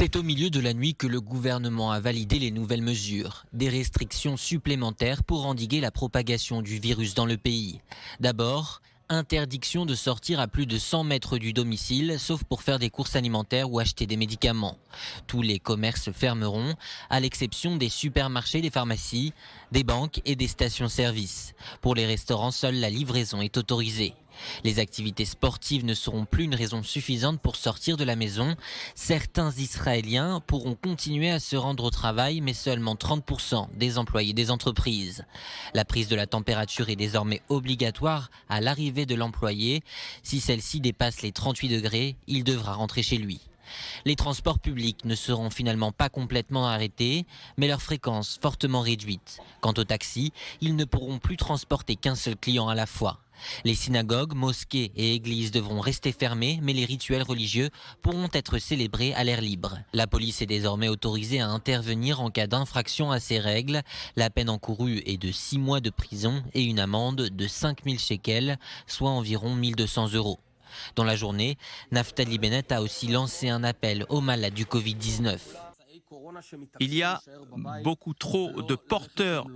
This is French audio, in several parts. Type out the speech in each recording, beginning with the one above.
C'est au milieu de la nuit que le gouvernement a validé les nouvelles mesures, des restrictions supplémentaires pour endiguer la propagation du virus dans le pays. D'abord, interdiction de sortir à plus de 100 mètres du domicile, sauf pour faire des courses alimentaires ou acheter des médicaments. Tous les commerces fermeront, à l'exception des supermarchés, des pharmacies, des banques et des stations-service. Pour les restaurants, seule la livraison est autorisée. Les activités sportives ne seront plus une raison suffisante pour sortir de la maison. Certains Israéliens pourront continuer à se rendre au travail, mais seulement 30% des employés des entreprises. La prise de la température est désormais obligatoire à l'arrivée de l'employé. Si celle-ci dépasse les 38 degrés, il devra rentrer chez lui. Les transports publics ne seront finalement pas complètement arrêtés, mais leur fréquence fortement réduite. Quant aux taxis, ils ne pourront plus transporter qu'un seul client à la fois. Les synagogues, mosquées et églises devront rester fermées, mais les rituels religieux pourront être célébrés à l'air libre. La police est désormais autorisée à intervenir en cas d'infraction à ces règles. La peine encourue est de 6 mois de prison et une amende de 5000 shekels, soit environ 1200 €. Dans la journée, Naftali Bennett a aussi lancé un appel aux malades du Covid-19. Il y a beaucoup trop de porteurs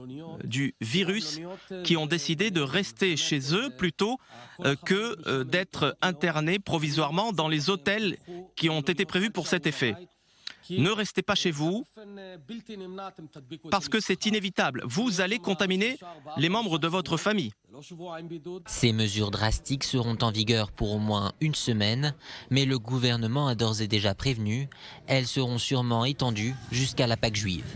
du virus qui ont décidé de rester chez eux plutôt que d'être internés provisoirement dans les hôtels qui ont été prévus pour cet effet. Ne restez pas chez vous parce que c'est inévitable. Vous allez contaminer les membres de votre famille. Ces mesures drastiques seront en vigueur pour au moins une semaine, mais le gouvernement a d'ores et déjà prévenu, elles seront sûrement étendues jusqu'à la Pâque juive.